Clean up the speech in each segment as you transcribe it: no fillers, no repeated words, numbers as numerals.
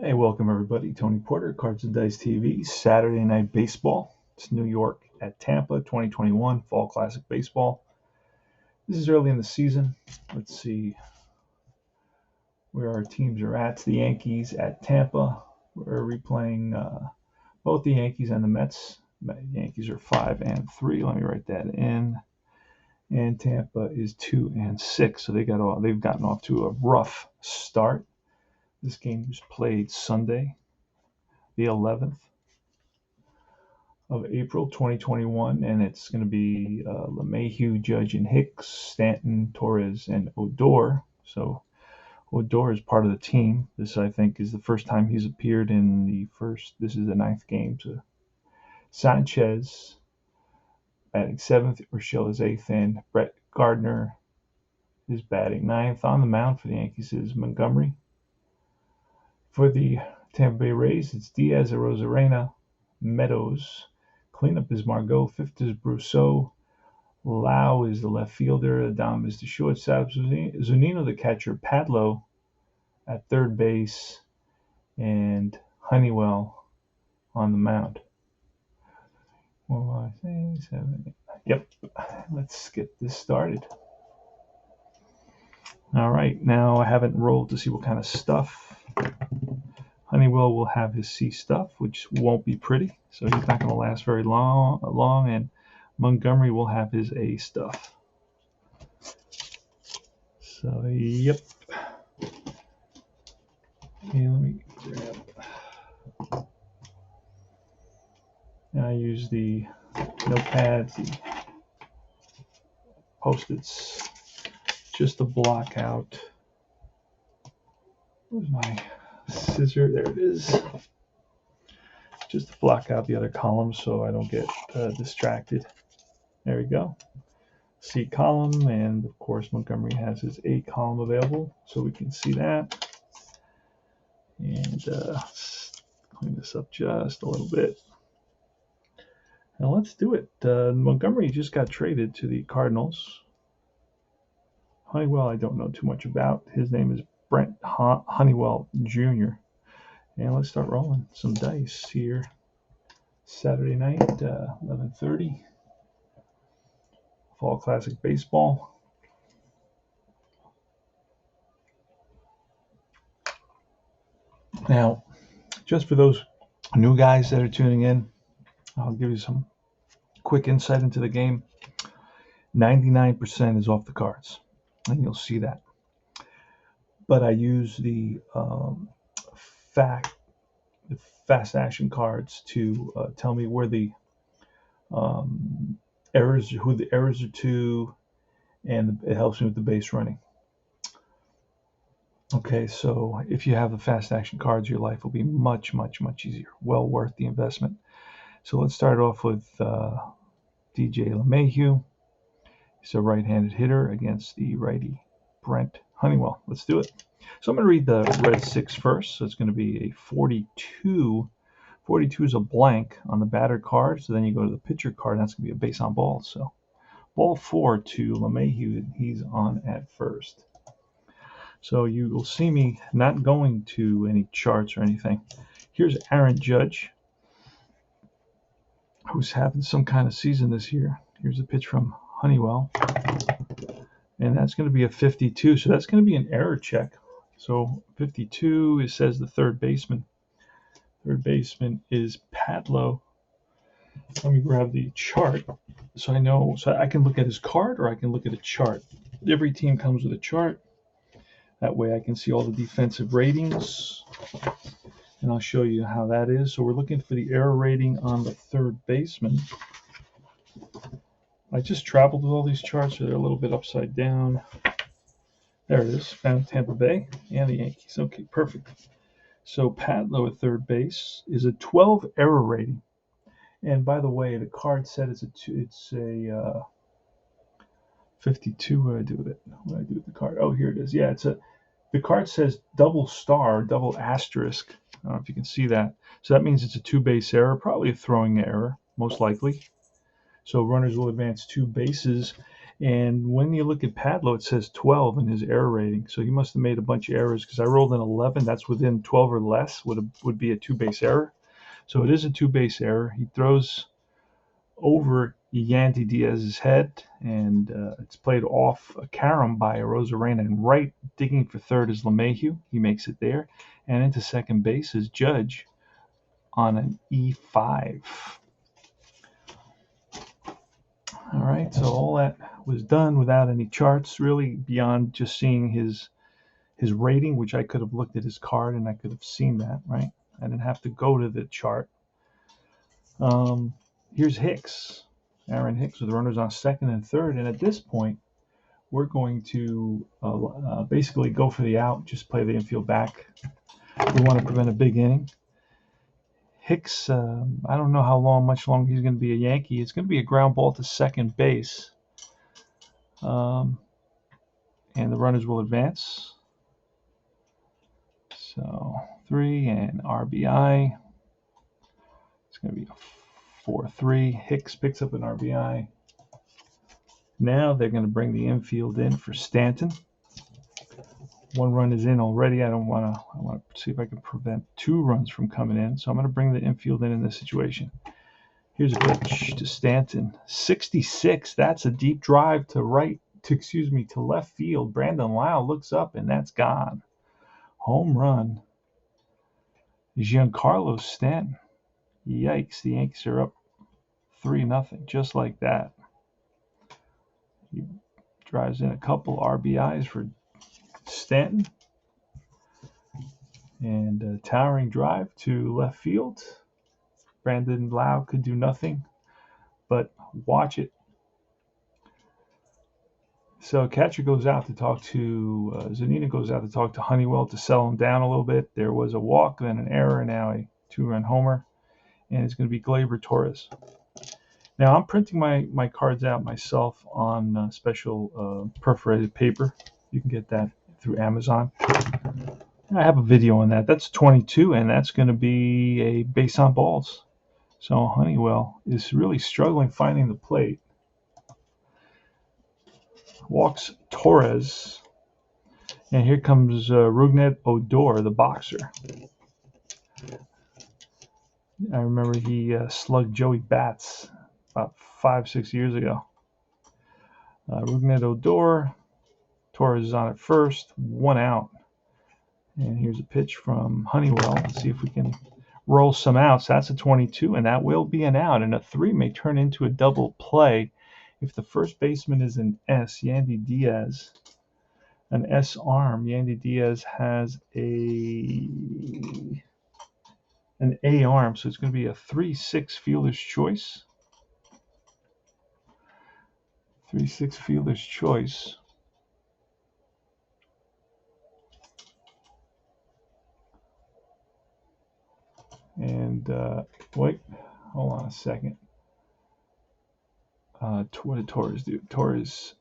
Hey, welcome everybody. Tony Porter, Cards and Dice TV, Saturday Night Baseball. It's New York at Tampa, 2021 Fall Classic Baseball. This is early in the season. Let's see where our teams are at. It's the Yankees at Tampa. We're replaying both the Yankees and the Mets. The Yankees are 5-3. Let me write that in. And Tampa is 2-6. So they've gotten off to a rough start. This game was played Sunday, the 11th of April 2021, and it's going to be Mayhew, Judge, and Hicks, Stanton, Torres, and Odor. So Odor is part of the team. This, I think, is the first time he's appeared in the first. This is the ninth game. So Sanchez batting seventh, Urshela is eighth, and Brett Gardner is batting ninth. On the mound for the Yankees is Montgomery. For the Tampa Bay Rays, it's Diaz, Arozarena, Meadows. Cleanup is Margot. Fifth is Brousseau. Lau is the left fielder. Adam is the shortstop. Zanino, the catcher. Padlo at third base. And Honeywell on the mound. 1, 5, 6, 7, 8. Yep. Let's get this started. All right. Now I haven't rolled to see what kind of stuff. Honeywell will have his C stuff, which won't be pretty, so he's not going to last very long. And Montgomery will have his A stuff. So, yep. Okay, let me grab. Now I use the notepads, the Post-its, just to block out. Where's my scissor? There it is. Just to block out the other columns so I don't get distracted. There we go. C column, and of course Montgomery has his A column available, so we can see that. And clean this up just a little bit. Now let's do it. Montgomery just got traded to the Cardinals. Honeywell I don't know too much about. His name is Brent Honeywell Jr. And let's start rolling some dice here. Saturday night, 11:30. Fall Classic Baseball. Now, just for those new guys that are tuning in, I'll give you some quick insight into the game. 99% is off the cards, and you'll see that. But I use the fast action cards to tell me where the errors, who the errors are to, and it helps me with the base running. Okay, so if you have the fast action cards, your life will be much, much, much easier. Well worth the investment. So let's start off with DJ LeMahieu. He's a right-handed hitter against the righty Brent Honeywell. Let's do it. So I'm going to read the red 6 first. So it's going to be a 42. 42 is a blank on the batter card. So then you go to the pitcher card, and that's going to be a base on ball. So ball 4 to LeMahieu. He's on at first. So you will see me not going to any charts or anything. Here's Aaron Judge, who's having some kind of season this year. Here's a pitch from Honeywell. And that's going to be a 52. So that's going to be an error check. So 52, it says the third baseman. Third baseman is Padlo. Let me grab the chart so I know. So I can look at his card or I can look at a chart. Every team comes with a chart. That way I can see all the defensive ratings, and I'll show you how that is. So we're looking for the error rating on the third baseman. I just traveled with all these charts, so they're a little bit upside down. There it is, found Tampa Bay and the Yankees. Okay, perfect. So Padlo at third base is a 12 error rating. And by the way, the card said it's a 52. What do I do with it? What do I do with the card? Oh, here it is. Yeah, the card says double star, double asterisk. I don't know if you can see that. So that means it's a 2-base error, probably a throwing error, most likely. So runners will advance 2 bases. And when you look at Padlo, it says 12 in his error rating. So he must have made a bunch of errors because I rolled an 11. That's within 12 or less would be a two-base error. So it is a two-base error. He throws over Yandy Diaz's head, and it's played off a carom by Rosarena. And right digging for third is LeMahieu. He makes it there. And into second base is Judge on an E5. All right, so all that was done without any charts, really, beyond just seeing his rating, which I could have looked at his card and I could have seen that, right? I didn't have to go to the chart. Here's Hicks, Aaron Hicks, with runners on second and third, and at this point, we're going to basically go for the out, just play the infield back. We want to prevent a big inning. Hicks, I don't know much longer he's going to be a Yankee. It's going to be a ground ball to second base. And the runners will advance. So 3 and RBI. It's going to be a 4-3. Hicks picks up an RBI. Now they're going to bring the infield in for Stanton. One run is in already. I want to see if I can prevent 2 runs from coming in. So I'm going to bring the infield in this situation. Here's a pitch to Stanton. 66. That's a deep drive to left field. Brandon Lau looks up, and that's gone. Home run. Giancarlo Stanton. Yikes, the Yankees are up 3-0, just like that. He drives in a couple RBIs for Stanton. And a towering drive to left field. Brandon Lau could do nothing but watch it. So catcher goes out to talk to Zanino goes out to talk to Honeywell to settle him down a little bit. There was a walk, then an error, now a 2-run homer, and it's going to be Gleyber Torres. Now I'm printing my cards out myself on special perforated paper. You can get that through Amazon. I have a video on that. That's 22, and that's going to be a base on balls. So Honeywell is really struggling finding the plate. Walks Torres, and here comes Rougned Odor, the boxer. I remember he slugged Joey Bats about 5-6 years ago. Rougned Odor, Torres is on at first, 1 out. And here's a pitch from Honeywell. Let's see if we can roll some outs. That's a 22, and that will be an out. And a 3 may turn into a double play if the first baseman is an S, Yandy Diaz. An S arm. Yandy Diaz has an A arm, so it's going to be a 3-6 fielder's choice. 3-6 fielder's choice. And wait, hold on a second. What did Torres do? Torres.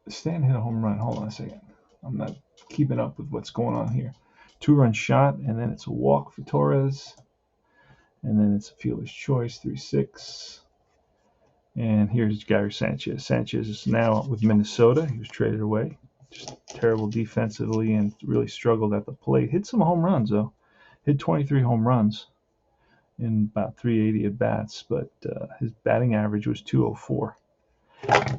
Stan hit a home run. Hold on a second. I'm not keeping up with what's going on here. 2-run shot, and then it's a walk for Torres. And then it's a fielder's choice, 3-6. And here's Gary Sanchez. Sanchez is now with Minnesota. He was traded away. Just terrible defensively and really struggled at the plate. Hit some home runs, though. Hit 23 home runs in about 380 at bats, but his batting average was 204.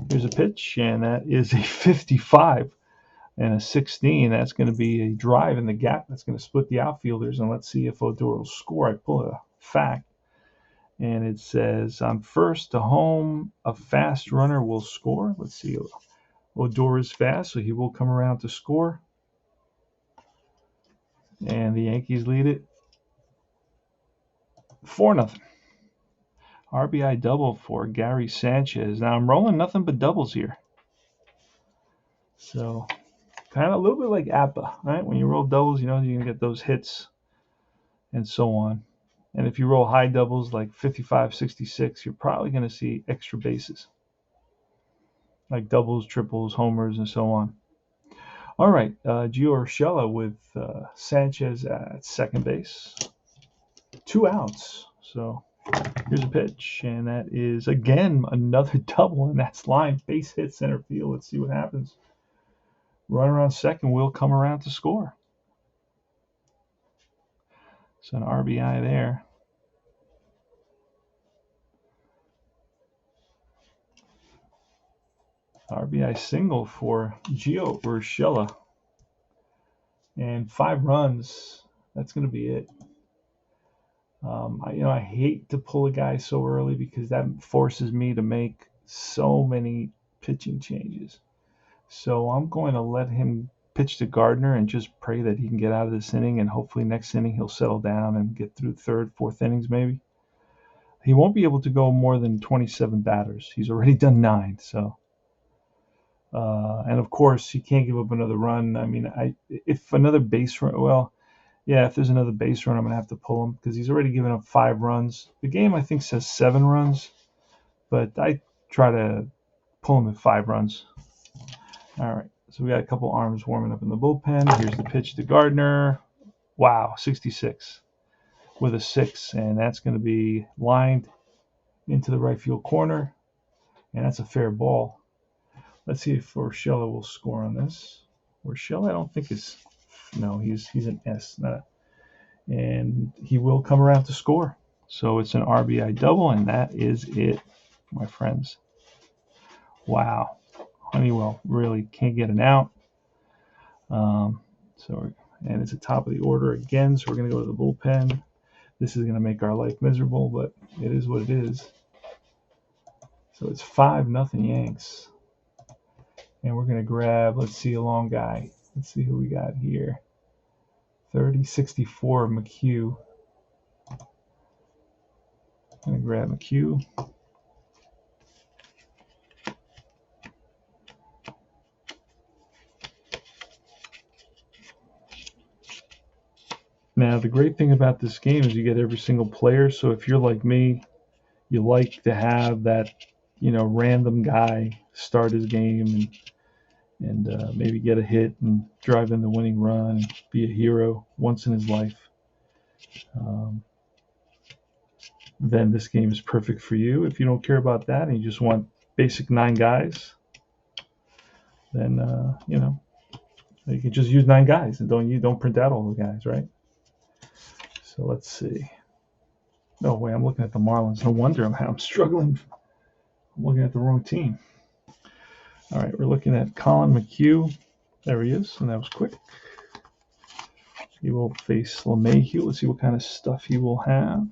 Here's a pitch, and that is a 55 and a 16. That's going to be a drive in the gap. That's going to split the outfielders, and let's see if Odor will score. I pull a fact, and it says on first to home, a fast runner will score. Let's see. Odor is fast, so he will come around to score. And the Yankees lead it 4-0. RBI double for Gary Sanchez. Now I'm rolling nothing but doubles here. So kind of a little bit like APA, right? When you roll doubles, you know you're going to get those hits and so on. And if you roll high doubles like 55, 66, you're probably going to see extra bases. Like doubles, triples, homers, and so on. All right, Gio Urshela with Sanchez at second base. 2 outs. So Here's a pitch, and that is, again, another double, and that's line. Base hit center field. Let's see what happens. Runner on second will come around to score. So an RBI there. RBI single for Gio Urshela. And 5 runs. That's going to be it. I hate to pull a guy so early because that forces me to make so many pitching changes. So I'm going to let him pitch to Gardner and just pray that he can get out of this inning, and hopefully next inning he'll settle down and get through third, fourth innings maybe. He won't be able to go more than 27 batters. He's already done 9. So, and of course he can't give up another run. I mean, if another base run, well, yeah, if there's another base run, I'm gonna have to pull him because he's already given up 5 runs. The game I think says 7 runs, but I try to pull him at 5 runs. All right, so we got a couple arms warming up in the bullpen. Here's the pitch to Gardner. Wow, 66 with a 6, and that's going to be lined into the right field corner, and that's a fair ball. Let's see if Urshela will score on this. Urshela, I don't think is. No, he's an S, and he will come around to score. So it's an RBI double, and that is it, my friends. Wow. Honeywell really can't get an out. And it's the top of the order again, so we're going to go to the bullpen. This is going to make our life miserable, but it is what it is. So it's 5-0 Yanks. And we're going to grab, let's see, a long guy. Let's see who we got here. 30-64 McHugh. Going to grab McHugh. Now, the great thing about this game is you get every single player. So if you're like me, you like to have that, random guy start his game and maybe get a hit and drive in the winning run and be a hero once in his life. Then this game is perfect for you. If you don't care about that and you just want basic 9 guys, then you can just use 9 guys and don't print out all the guys, right? So let's see. No way, I'm looking at the Marlins. No wonder I'm struggling. I'm looking at the wrong team. All right, we're looking at Colin McHugh. There he is, and that was quick. He will face Mayhew. Let's see what kind of stuff he will have.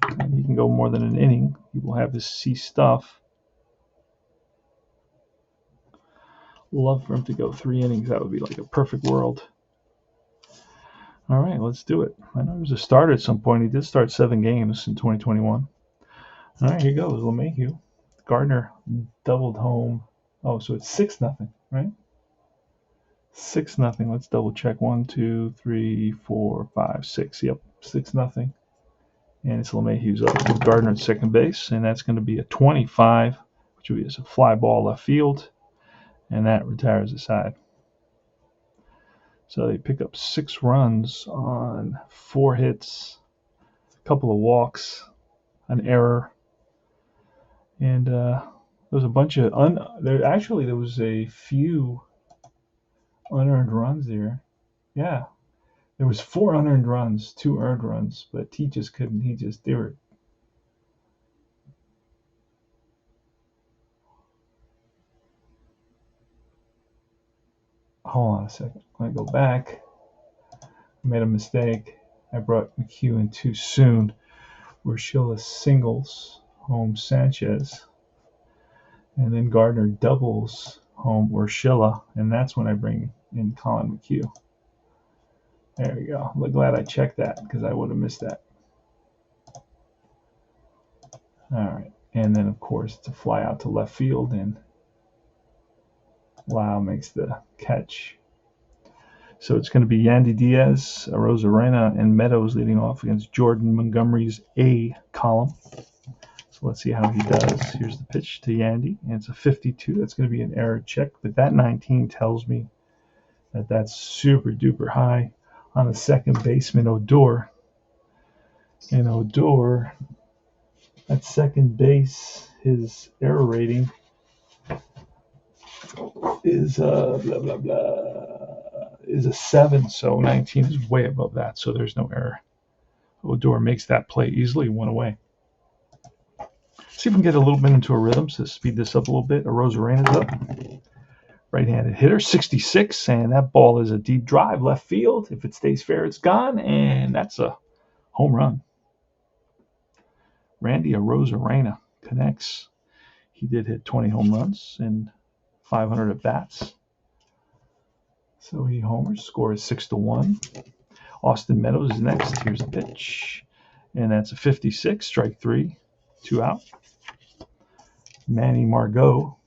And he can go more than an inning. He will have his C stuff. Love for him to go 3 innings. That would be like a perfect world. All right, let's do it. I know he was a starter at some point. He did start 7 games in 2021. All right, here goes LeMahieu. Gardner doubled home. Oh, so it's 6-0, right? 6-0. Let's double check. 1, 2, 3, 4, 5, 6. Yep, 6-0. And it's LeMahieu's up with Gardner at second base, and that's going to be a 25, which will be a fly ball left field, and that retires the side. So they pick up 6 runs on 4 hits, a couple of walks, an error, and there was a bunch of there was a few unearned runs there. Yeah, there was 4 unearned runs, 2 earned runs, but he just couldn't. They were. Hold on a second. Let me go back. I made a mistake. I brought McHugh in too soon. Urshela singles home Sanchez, and then Gardner doubles home Urshela, and that's when I bring in Colin McHugh. There we go. I'm glad I checked that because I would have missed that. All right, and then of course it's a fly out to left field, and Lau makes the catch. So it's going to be Yandy Diaz, Arozarena, and Meadows leading off against Jordan Montgomery's A column. So let's see how he does. Here's the pitch to Yandy, and it's a 52. That's going to be an error check, but that 19 tells me that that's super duper high on the second baseman, Odor. And Odor At second base, his error rating is blah blah blah is a 7, so 19 is way above that, so there's no error. Odor makes that play easily, 1 away. See if we can get a little bit into a rhythm, so speed this up a little bit. Arozarena's up. Right-handed hitter, 66, and that ball is a deep drive left field. If it stays fair, it's gone, and that's a home run. Randy Arozarena connects. He did hit 20 home runs and 500 at bats. So he homers. Score is 6-1. Austin Meadows is next. Here's the pitch, and that's a 56. Strike 3, 2 out. Manny Margot,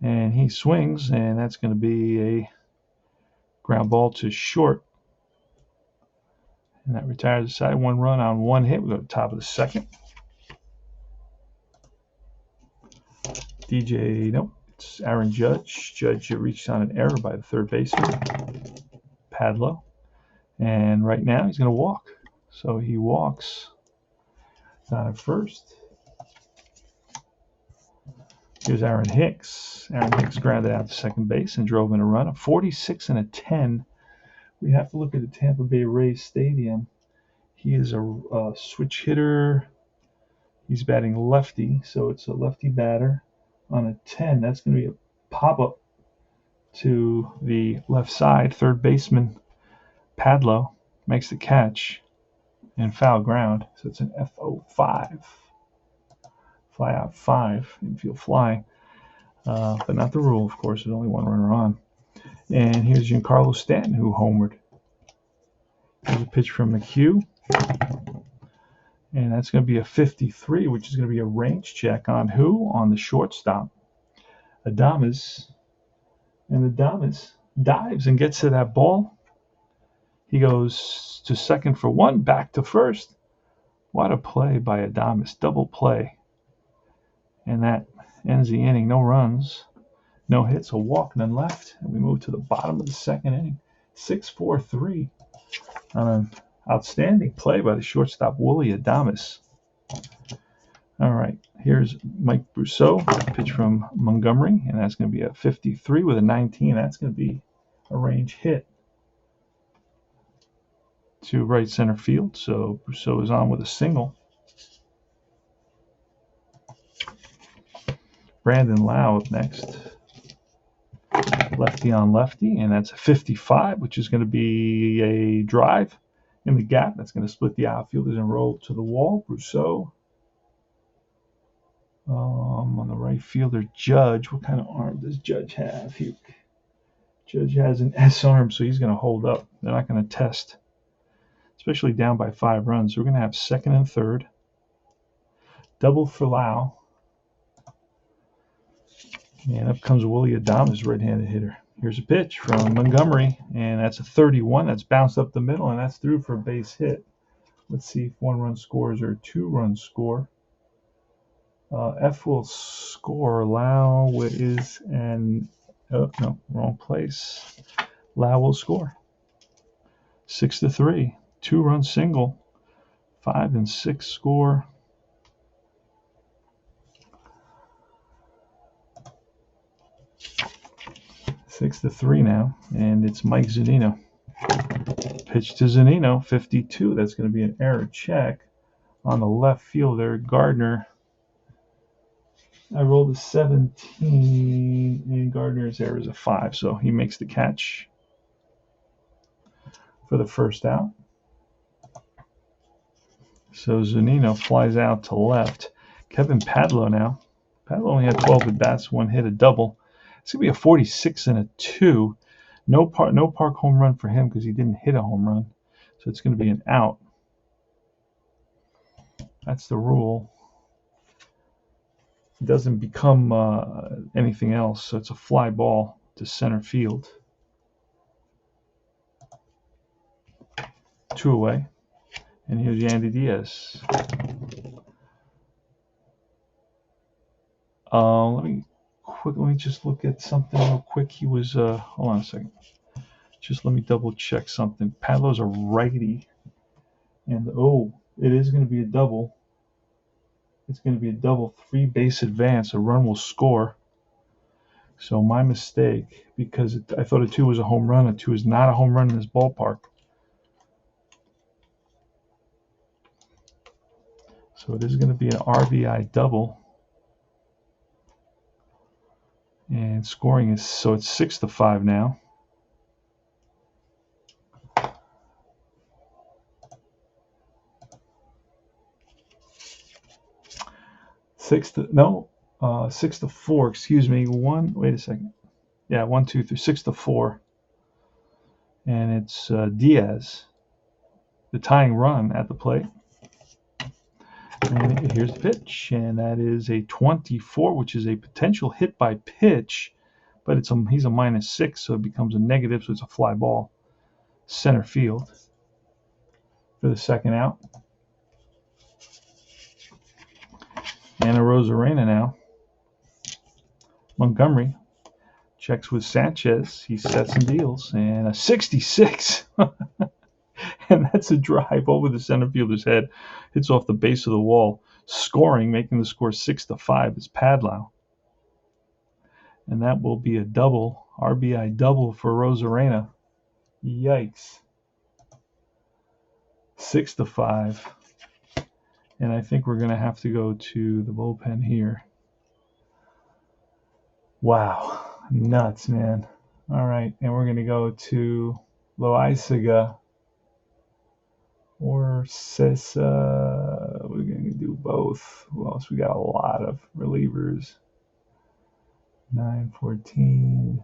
and he swings, and that's going to be a ground ball to short. And that retires the side. 1 run on 1 hit. We go to the top of the second. Nope, it's Aaron Judge. Judge reached on an error by the third baseman, Padlo. And right now he's going to walk. So he walks down at first. Here's Aaron Hicks. Aaron Hicks grounded out to second base and drove in a run. A 46 and a 10. We have to look at the Tampa Bay Rays Stadium. He is a switch hitter. He's batting lefty, so it's a lefty batter. On a 10, that's going to be a pop-up to the left side. Third baseman Padlo makes the catch and foul ground, so it's an FO5. Fly out 5, infield fly, but not the rule, of course. There's only 1 runner on. And here's Giancarlo Stanton, who homered. Here's a pitch from Mayhew, and that's going to be a 53, which is going to be a range check on who? On the shortstop, Adames. And Adames dives and gets to that ball. He goes to second for 1, back to first. What a play by Adames, double play. And that ends the inning. No runs, no hits, a walk, none left. And we move to the bottom of the second inning. 6-4-3 on an outstanding play by the shortstop, Willie Adames. All right, here's Mike Brousseau, pitch from Montgomery, and that's going to be a 53 with a 19. That's going to be a range hit to right center field. So Brousseau is on with a single. Brandon Lau up next. Lefty on lefty, and that's a 55, which is going to be a drive in the gap. That's going to split the outfielders and roll to the wall. Brousseau on the right fielder, Judge. What kind of arm does Judge have? Judge has an S arm, so he's going to hold up. They're not going to test, especially down by 5 runs. So we're going to have second and third. Double for Lau. And up comes Willie Adames, right-handed hitter. Here's a pitch from Montgomery, and that's a 31. That's bounced up the middle, and that's through for a base hit. Let's see if 1-run scores or 2-run score. F will score. Lau is no, wrong place. Lau will score. 6-3. 2-run single. 5 and 6 score. Six to 3 now, and it's Mike Zanino. Pitch to Zanino, 52. That's going to be an error check on the left fielder, Gardner. I rolled a 17, and Gardner's error is a 5, so he makes the catch for the first out. So Zanino flies out to left. Kevin Padlo now. Padlo only had 12 at bats, 1 hit, a double. It's going to be a 46 and a 2. No park home run for him because he didn't hit a home run. So it's going to be an out. That's the rule. It doesn't become anything else. So it's a fly ball to center field. 2 away. And here's Yandy Diaz. Let me just look at something real quick. He was, hold on a second. Just let me double check something. Padlo's a righty. And, It is going to be a double. It's going to be a double 3-base advance. A run will score. So my mistake, because I thought a 2 was a home run. A 2 is not a home run in this ballpark. So it is going to be an RBI double. And scoring is, so it's 6-5 now. Six to four. Excuse me. Wait a second. Yeah, 1, 2, 3, 6-4, and it's Diaz, the tying run at the plate. And here's the pitch, and that is a 24, which is a potential hit by pitch, but he's a -6, so it becomes a negative, so it's a fly ball. Center field for the second out. And a Rosarena now. Montgomery checks with Sanchez. He sets and deals, and a 66. And that's a drive over the center fielder's head. Hits off the base of the wall. Scoring, making the score 6-5 is Padlau. And that will be a double, RBI double for Rosarena. Yikes. 6-5. And I think we're going to have to go to the bullpen here. Wow. Nuts, man. All right. And we're going to go to Loaizaga or Sessa. We're going to do both. Who else? We got a lot of relievers. 9-14.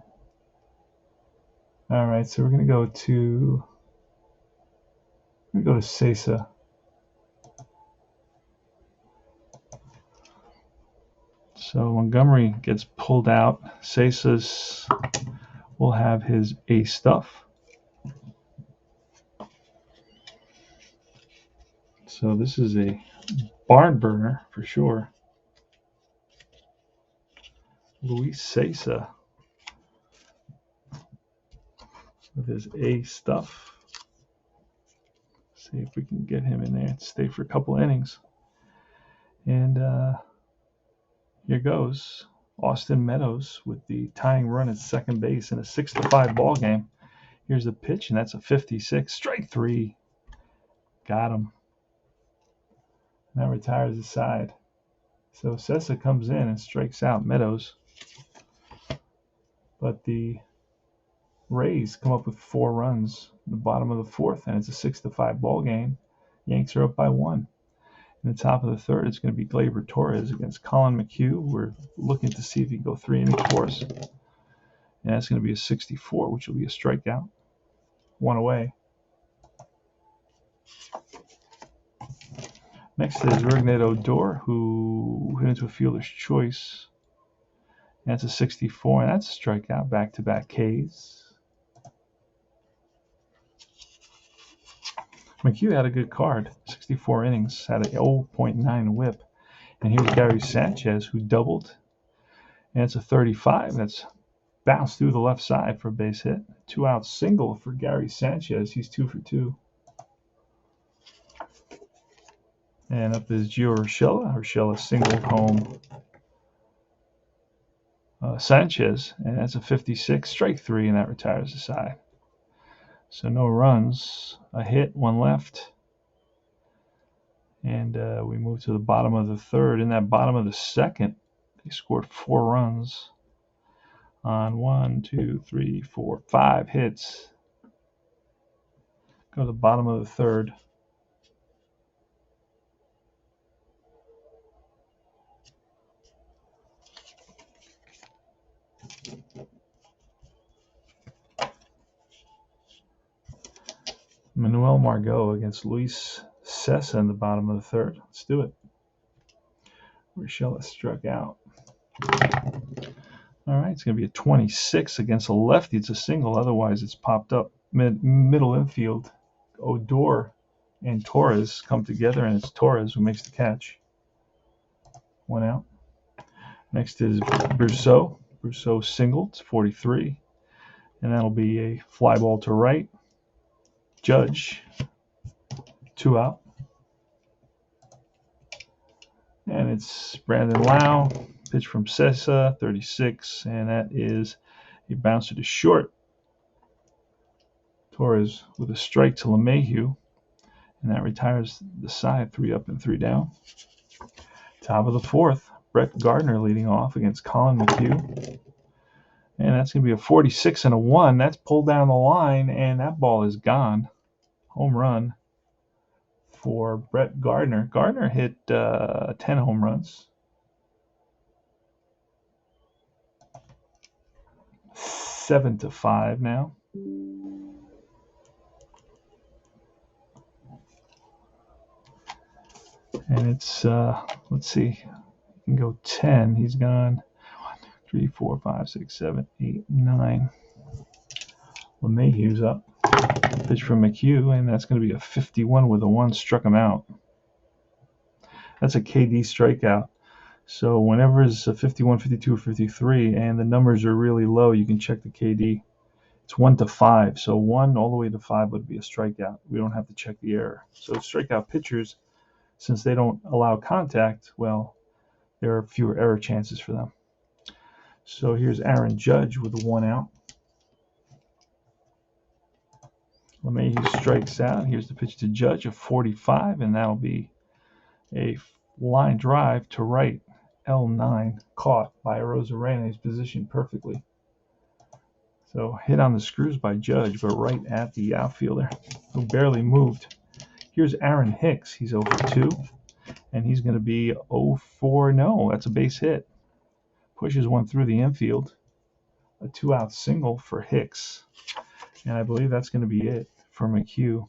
All right. So we're going to go to Sessa. So Montgomery gets pulled out. Sessa's will have his A stuff. So this is a barn burner for sure. Luis Sessa with his A stuff. See if we can get him in there and stay for a couple innings. And here goes Austin Meadows with the tying run at second base in a 6-5 ball game. Here's the pitch, and that's a 56. Strike 3. Got him. Now retires the side. So Sessa comes in and strikes out Meadows. But the Rays come up with 4 runs in the bottom of the 4th, and it's a 6-5 ball game. Yanks are up by 1. In the top of the 3rd, it's going to be Gleyber Torres against Colin McHugh. We're looking to see if he can go 3 innings for us. And that's going to be a 64, which will be a strikeout. 1 away. Next is Rougned Odor, who hit into a fielder's choice. And that's a 64, and that's a strikeout. Back-to-back Ks. McHugh had a good card. 64 innings, had a 0.9 whip. And here's Gary Sanchez, who doubled. And it's a 35. That's bounced through the left side for a base hit. 2-out single for Gary Sanchez. He's 2 for 2. And up is Gio Urshela. Urshela singled home Sanchez. And that's a 56. Strike 3, and that retires the side. So no runs, a hit, 1 left. And we move to the bottom of the 3rd. In that bottom of the 2nd, they scored 4 runs on 1, 2, 3, 4, 5 hits. Go to the bottom of the 3rd. Manuel Margot against Luis Sessa in the bottom of the 3rd. Let's do it. Urshela struck out. All right, it's going to be a 26 against a lefty. It's a single. Otherwise, it's popped up. Middle infield. Odor and Torres come together, and it's Torres who makes the catch. 1 out. Next is Brousseau. Brousseau singled. It's 43. And that'll be a fly ball to right. Judge, 2 out. And it's Brandon Lau, pitch from Sessa, 36, and that is a bouncer to short. Torres with a strike to Mayhew, and that retires the side, 3 up and 3 down. Top of the fourth, Brett Gardner leading off against Colin McHugh. And that's going to be a 46 and a 1. That's pulled down the line, and that ball is gone. Home run for Brett Gardner. Gardner hit 10 home runs. 7-5 now. And it's, let's see, he can go 10. He's gone 1, 2, 3, 4, 5, 6, 7, 8, 9. LeMahieu's up. Pitch from McHugh, and that's going to be a 51 with a 1. Struck him out. That's a KD strikeout. So whenever it's a 51, 52, or 53, and the numbers are really low, you can check the KD. It's 1 to 5. So 1 all the way to 5 would be a strikeout. We don't have to check the error. So strikeout pitchers, since they don't allow contact, well, there are fewer error chances for them. So here's Aaron Judge with a 1 out. LeMahieu strikes out. Here's the pitch to Judge, a 45, and that'll be a line drive to right. L9, caught by Arozarena. He's positioned perfectly. So hit on the screws by Judge, but right at the outfielder, who barely moved. Here's Aaron Hicks. He's over 2, and he's going to be 0-4. No, that's a base hit. Pushes one through the infield. A 2-out single for Hicks. And I believe that's going to be it for McHugh.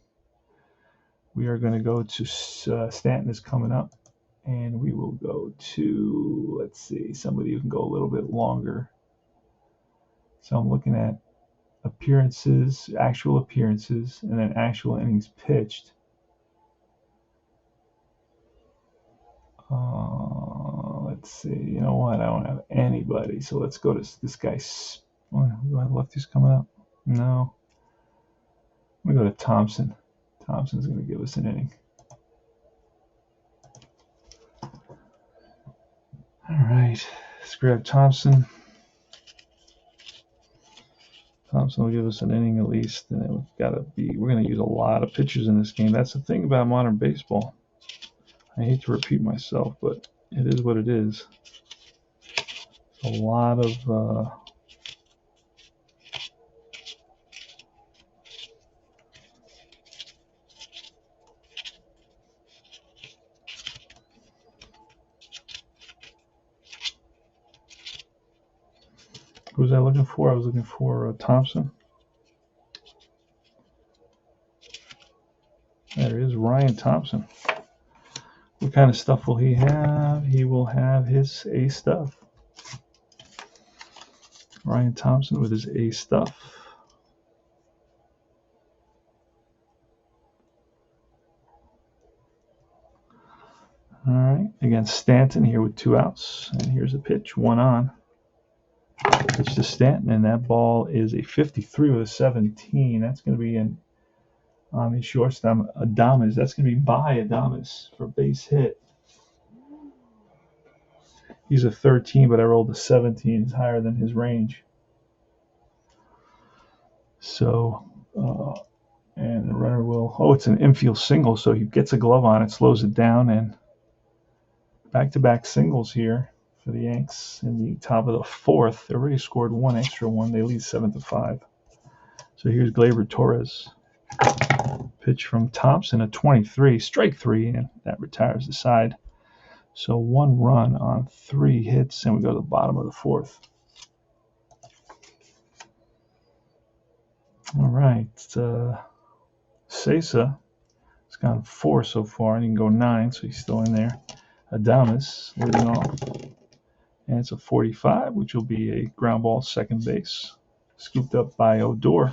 We are going to go to Stanton is coming up. And we will go to, let's see, somebody who can go a little bit longer. So I'm looking at appearances, actual appearances, and then actual innings pitched. Let's see. You know what? I don't have anybody. So let's go to this guy. Do I have lefties coming up? No. I'm going to go to Thompson. Thompson's going to give us an inning. All right, let's grab Thompson. Thompson will give us an inning at least, and we're going to use a lot of pitchers in this game. That's the thing about modern baseball. I hate to repeat myself, but it is what it is. A lot of who was I looking for? I was looking for Thompson. There is Ryan Thompson. What kind of stuff will he have? He will have his A stuff. Ryan Thompson with his A stuff. All right, against Stanton here with 2 outs. And here's a pitch, 1 on. Pitch to Stanton, and that ball is a 53 with a 17. That's going to be on the shortstop, Adames. That's going to be by Adames for base hit. He's a 13, but I rolled a 17. It's higher than his range. So, and the runner will, it's an infield single, so he gets a glove on it, slows it down, and back-to-back singles here for the Yanks in the top of the fourth. They already scored 1 extra one. They lead 7-5. So here's Gleyber Torres. Pitch from Thompson, a 23, strike 3, and that retires the side. So 1 run on 3 hits, and we go to the bottom of the fourth. All right, Sessa has gone 4 so far, and he can go 9, so he's still in there. Adames leading off, and it's a 45, which will be a ground ball second base. Scooped up by Odor,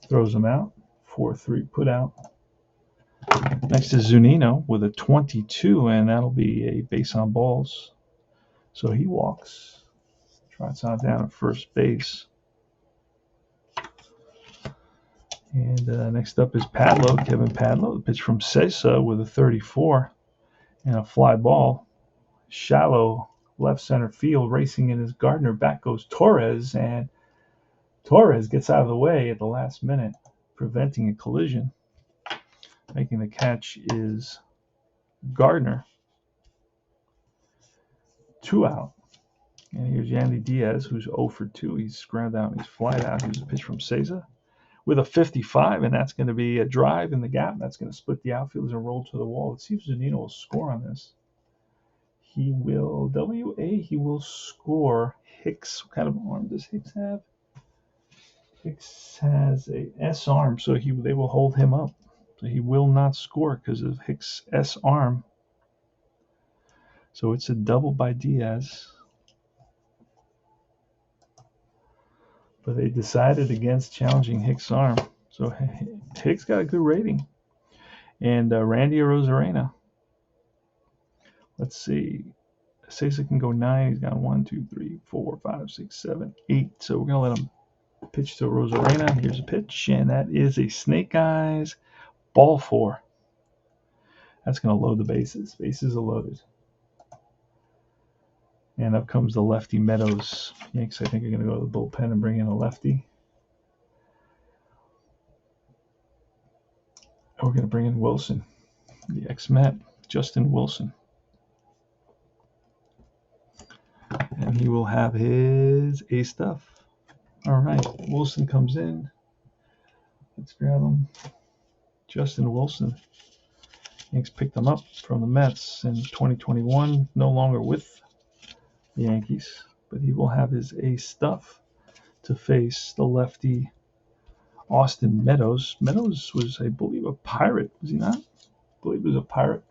throws him out, 4-3 put out. Next is Zanino with a 22, and that'll be a base on balls. So he walks, trots on down at first base. And next up is Padlo, Kevin Padlo. The pitch from Sessa with a 34 and a fly ball. shallow left center field. Racing in is Gardner. Back goes Torres, and Torres gets out of the way at the last minute, preventing a collision. Making the catch is Gardner. 2 out. And here's Yandy Diaz, who's 0 for 2. He's ground out. He's flied out. Here's a pitch from Cesar with a 55, and that's going to be a drive in the gap. That's going to split the outfielders and roll to the wall. Let's see if Zanino will score on this. He will, he will score. Hicks, what kind of arm does Hicks have? Hicks has a S arm, so they will hold him up. So he will not score because of Hicks' S arm. So it's a double by Diaz. But they decided against challenging Hicks' arm. So Hicks got a good rating. And Randy Arozarena. Let's see. Cesar can go 9. He's got 1, 2, 3, 4, 5, 6, 7, 8. So we're going to let him pitch to Arozarena. Here's a pitch, and that is a snake eyes ball 4. That's going to load the bases. Bases are loaded. And up comes the lefty Meadows. Yankees, I think, are going to go to the bullpen and bring in a lefty. And we're going to bring in Wilson, the ex-Met, Justin Wilson. And he will have his A stuff. All right, Wilson comes in. Let's grab him. Justin Wilson. Yankees picked him up from the Mets in 2021, no longer with the Yankees, but he will have his A stuff to face the lefty Austin Meadows. Meadows was, I believe, a Pirate, was he not? I believe he was a Pirate.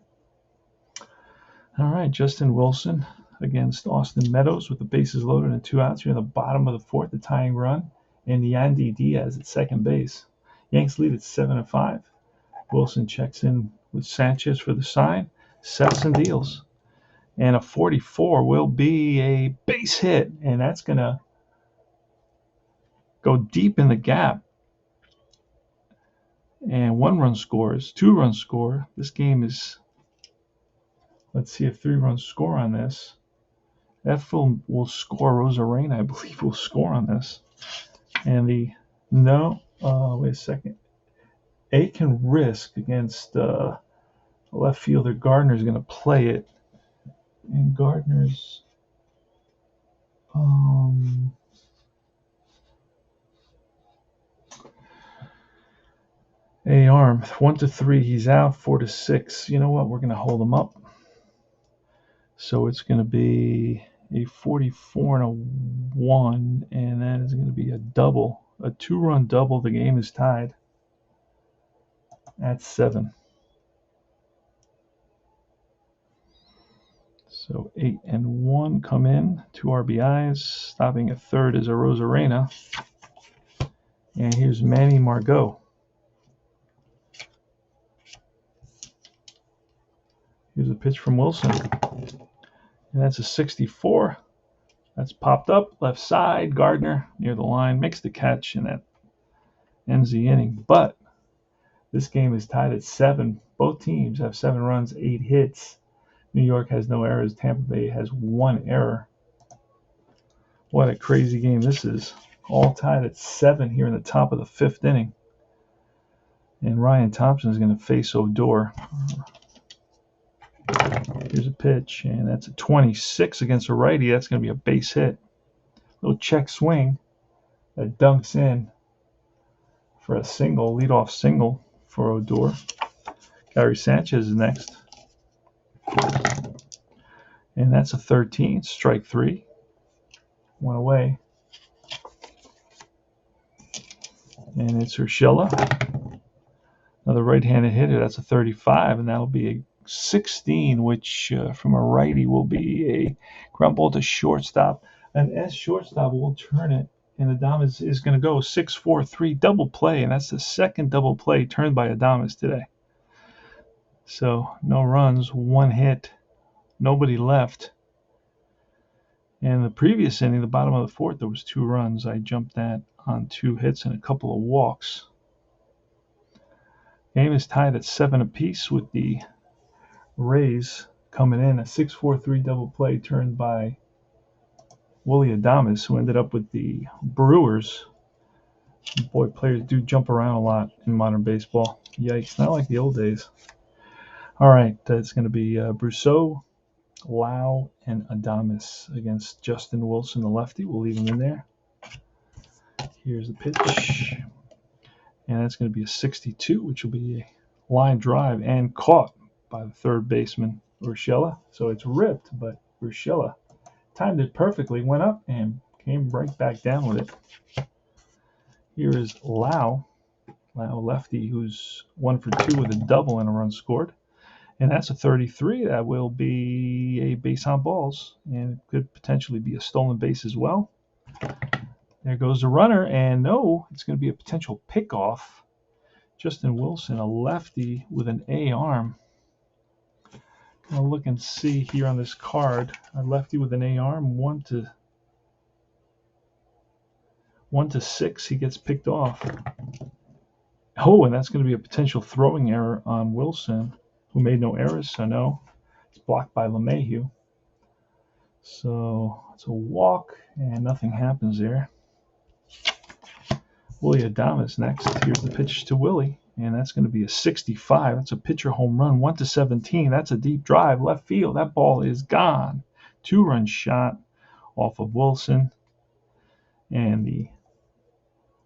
All right, Justin Wilson against Austin Meadows with the bases loaded and 2 outs. Here in the bottom of the 4th, the tying run, and Yandy Diaz at second base. Yanks lead at 7-5. Wilson checks in with Sanchez for the sign, sets and deals. And a 44 will be a base hit, and that's going to go deep in the gap. And 1 run scores, 2 runs score. This game is, let's see, a 3 run score on this. F will score. Arozarena, I believe, will score on this. And wait a second. A can risk against left fielder. Gardner's going to play it. And Gardner's A arm. 1 to 3, he's out. 4 to 6. You know what? We're going to hold him up. So it's going to be a 44 and a 1, and that is going to be a double, a 2-run double. The game is tied at 7. So 8 and 1 come in, 2 RBIs. Stopping at third is Arozarena. And here's Manny Margot. Here's a pitch from Wilson. And that's a 64. That's popped up, left side. Gardner near the line makes the catch, and that ends the inning. But this game is tied at 7. Both teams have 7 runs, 8 hits. New York has no errors. Tampa Bay has 1 error. What a crazy game this is. All tied at 7 here in the top of the 5th inning. And Ryan Thompson is going to face Odor. Here's a pitch, and that's a 26 against a righty. That's going to be a base hit. Little check swing that dunks in for a single, leadoff single for Odor. Gary Sanchez is next. And that's a 13, strike 3. 1 away. And it's Urshela. Another right-handed hitter. That's a 35, and that'll be a 16, which from a righty will be a ground ball to shortstop. An S shortstop will turn it, and Adames is going to go 6-4-3 double play, and that's the second double play turned by Adames today. So no runs, 1 hit, nobody left. And the previous inning, the bottom of the 4th, there was 2 runs. I jumped that on 2 hits and a couple of walks. Game is tied at 7 apiece with the Rays coming in. A 6-4-3 double play turned by Willie Adames, who ended up with the Brewers. Boy, players do jump around a lot in modern baseball. Yikes, not like the old days. All right, it's going to be Brousseau, Lau, and Adames against Justin Wilson, the lefty. We'll leave him in there. Here's the pitch. And that's going to be a 62, which will be a line drive and caught by the third baseman, Urshela. So it's ripped, but Urshela timed it perfectly, went up, and came right back down with it. Here is Lau lefty, who's 1 for 2 with a double and a run scored. And that's a 33. That will be a base on balls, and it could potentially be a stolen base as well. There goes the runner, and no, it's going to be a potential pickoff. Justin Wilson, a lefty with an A arm. I'll look and see here on this card. A lefty with an A arm, 1 to 6, he gets picked off. Oh, and that's going to be a potential throwing error on Wilson, who made no errors, so no. It's blocked by Mayhew. So it's a walk, and nothing happens there. Willie Adames next. Here's the pitch to Willie, and that's going to be a 65. That's a pitcher home run, 1 to 17. That's a deep drive, left field. That ball is gone. 2-run shot off of Wilson, and the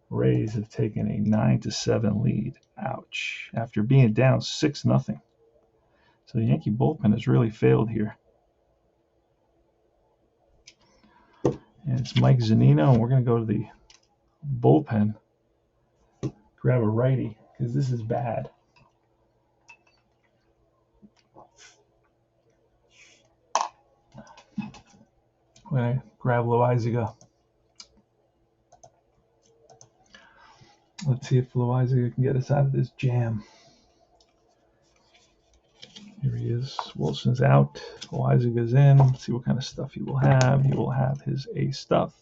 Rays have taken a 9-7 lead. Ouch. After being down 6-0. So the Yankee bullpen has really failed here. And it's Mike Zanino, and we're going to go to the bullpen, grab a righty, because this is bad. I'm going to grab Loizaga. Let's see if Loizaga can get us out of this jam. Here he is. Wilson's out. Loizaga's in. Let's see what kind of stuff he will have. He will have his A stuff.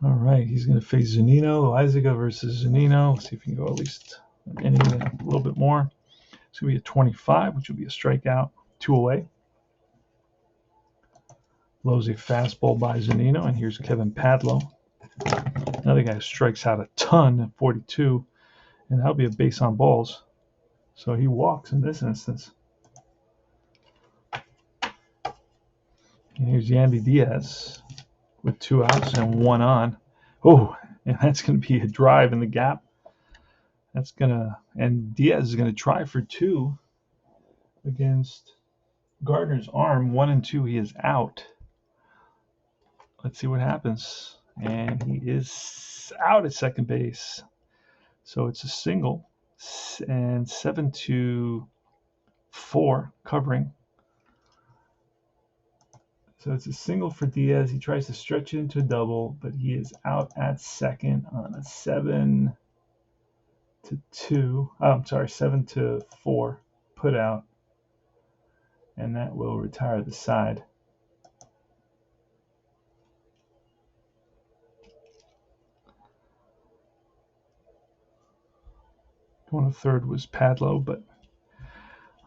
All right, he's going to face Zanino. Loizaga versus Zanino. Let's see if he can go at least an inning, a little bit more. It's going to be a 25, which will be a strikeout, 2 away. Blows a fastball by Zanino, and here's Kevin Padlo. Another guy who strikes out a ton at 42, and that'll be a base on balls. So he walks in this instance. And here's Yandy Diaz with 2 outs and 1 on. Oh, and that's going to be a drive in the gap. And Diaz is going to try for 2 against Gardner's arm. 1 and 2, he is out. Let's see what happens. And he is out at second base. So it's a single, and 7-4 covering. So it's a single for Diaz. He tries to stretch it into a double, but he is out at second on a 7-4 put out. And that will retire the side. Going to third was Padlo, but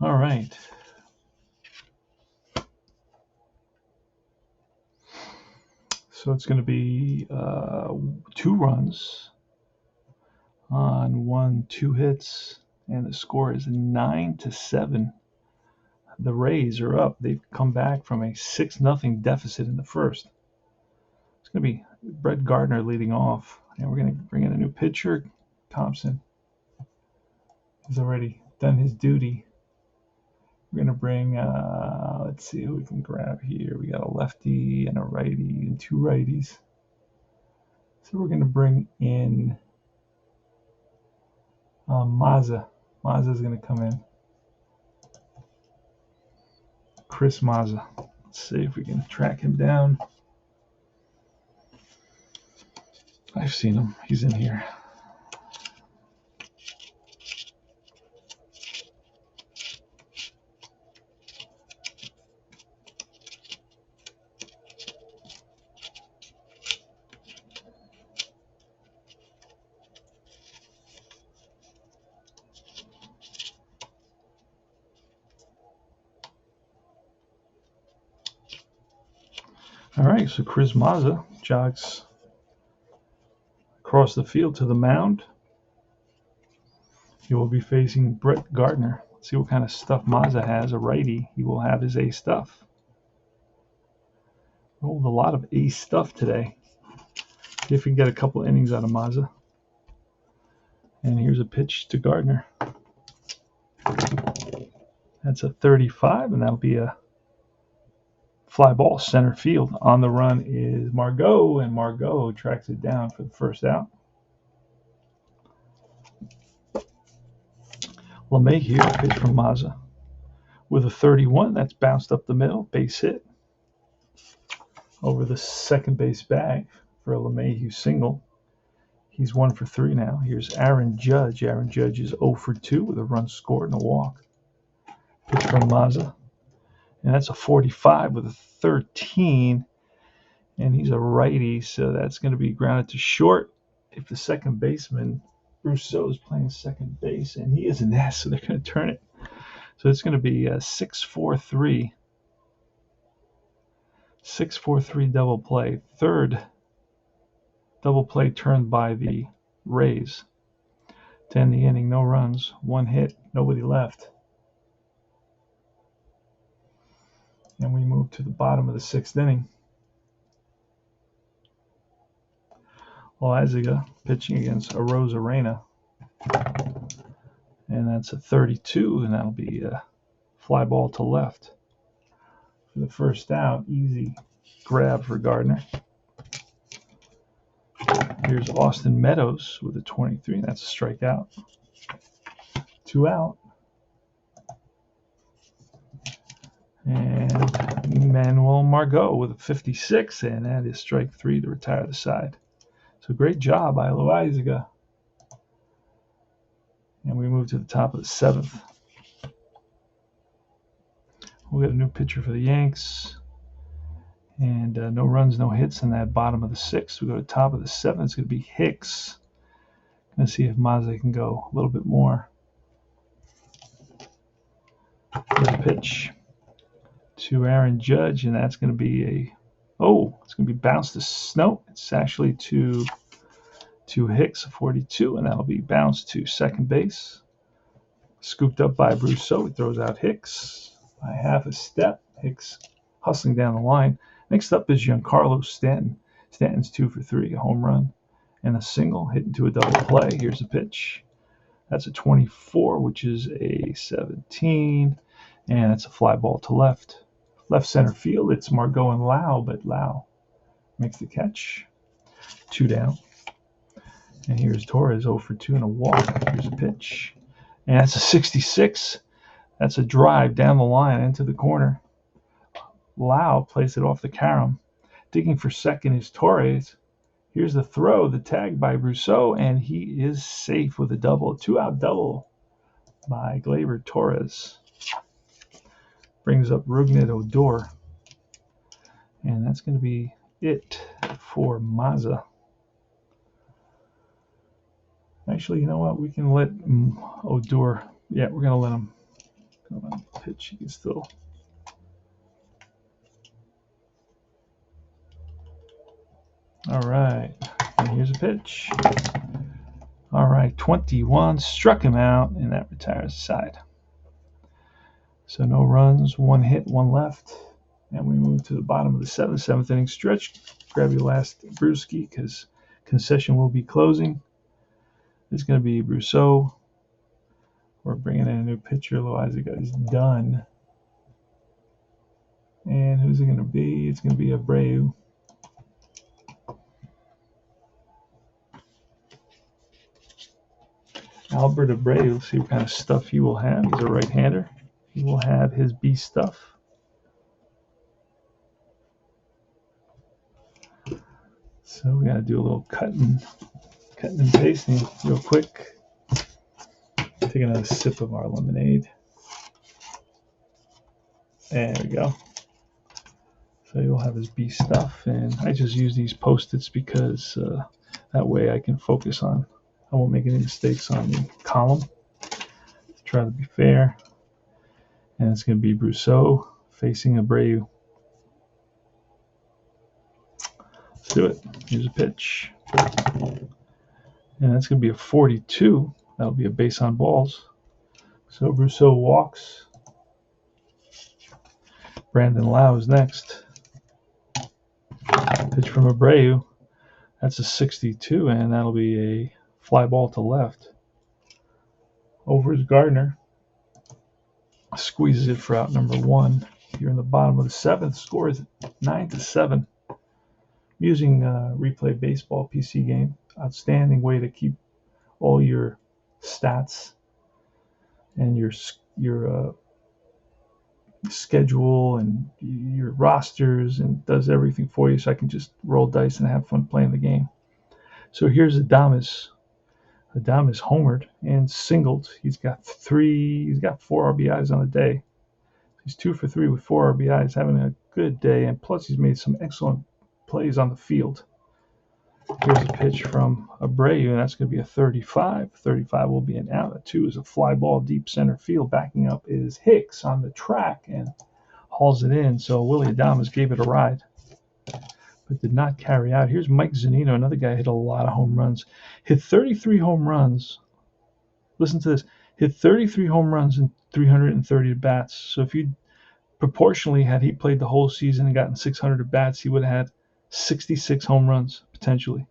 all right. So it's going to be 2 runs on 2 hits, and the score is 9-7. The Rays are up. They've come back from a 6-0 deficit in the first. It's going to be Brett Gardner leading off, and we're going to bring in a new pitcher, Thompson. He's already done his duty. We're going to bring, let's see who we can grab here. We got a lefty and a righty and 2 righties. So we're going to bring in Mazza. Mazza's going to come in. Chris Mazza. Let's see if we can track him down. I've seen him. He's in here. All right, so Chris Mazza jogs across the field to the mound. He will be facing Brett Gardner. Let's see what kind of stuff Mazza has. A righty. He will have his A stuff. Rolled a lot of A stuff today. See if we can get a couple innings out of Mazza. And here's a pitch to Gardner. That's a 35, and that'll be a fly ball center field. On the run is Margot, and Margot tracks it down for the first out. LeMahieu, pitch from Mazza with a 31. That's bounced up the middle. Base hit over the second base bag for a LeMahieu single. He's 1 for 3 now. Here's Aaron Judge. Aaron Judge is 0 for 2 with a run scored and a walk. Pitch from Mazza. And that's a 45 with a 13. And he's a righty, so that's going to be grounded to short. If the second baseman, Rousseau, is playing second base, and he is an S, so they're going to turn it. So it's going to be a 6-4-3. 6-4-3 double play. Third double play turned by the Rays. To end the inning, no runs, 1 hit, nobody left. And we move to the bottom of the 6th inning. Loaizaga pitching against Arozarena. And that's a 32, and that'll be a fly ball to left. For the first out, easy grab for Gardner. Here's Austin Meadows with a 23, and that's a strikeout. 2 out. And Manuel Margot with a 56, and that is strike 3 to retire the side. So great job by Loaizaga. And we move to the top of the 7th. We'll get a new pitcher for the Yanks. And no runs, no hits in that bottom of the 6th. We go to the top of the 7th. It's going to be Hicks. Going to see if Mazza can go a little bit more. Here's a pitch to Aaron Judge, and that's going to be it's going to be bounced to Snow. It's actually to Hicks, a 42, and that'll be bounced to second base. Scooped up by Rousseau. He throws out Hicks by half a step. Hicks hustling down the line. Next up is Giancarlo Stanton. Stanton's 2 for 3, a home run and a single, hit into a double play. Here's a pitch. That's a 24, which is a 17, and it's a fly ball to left. Left center field, it's Margot and Lau, but Lau makes the catch. 2 down. And here's Torres, 0 for 2 and a walk. Here's a pitch. And that's a 66. That's a drive down the line into the corner. Lau plays it off the carom. Digging for second is Torres. Here's the throw, the tag by Rousseau, and he is safe with a double. 2-out double by Gleyber Torres. Brings up Rougned Odor. And that's going to be it for Mazza. Actually, you know what? We can let Odor. Yeah, we're going to let him pitch. He can still. All right. And here's a pitch. All right. 21. Struck him out, and that retires the side. So no runs, 1 hit, 1 left. And we move to the bottom of the 7th inning stretch. Grab your last brewski because concession will be closing. It's going to be Rousseau. We're bringing in a new pitcher. Loaizaga is done. And who's it going to be? It's going to be Abreu. Albert Abreu. Let's see what kind of stuff he will have. He's a right-hander. He will have his B stuff. So we got to do a little cutting and pasting real quick. Take another sip of our lemonade. There we go. So you'll have his B stuff, and I just use these Post-its because that way I can focus on. I won't make any mistakes on the column. To try to be fair. And it's going to be Rousseau facing Abreu. do it. Here's a pitch. And that's going to be a 42. That'll be a base on balls. So Rousseau walks. Brandon Lau is next. Pitch from Abreu. That's a 62, and that'll be a fly ball to left. Over is Gardner. Squeezes it for out number 1. Here in the bottom of the 7th. Score is 9-7. Using Replay Baseball PC game. Outstanding way to keep all your stats and your schedule and your rosters, and does everything for you, so I can just roll dice and have fun playing the game. So here's Adames. Adames homered and singled. He's got 4 RBIs on the day. He's 2 for 3 with 4 RBIs, having a good day, and plus he's made some excellent plays on the field. Here's a pitch from Abreu, and that's going to be a 35. 35 will be an out. A 2 is a fly ball deep center field. Backing up is Hicks on the track and hauls it in. So Willie Adames gave it a ride, but did not carry out. Here's Mike Zanino, another guy hit a lot of home runs. Hit 33 home runs. Listen to this. Hit 33 home runs in 330 at-bats. So if you proportionally, had he played the whole season and gotten 600 at-bats, he would have had 66 home runs, potentially.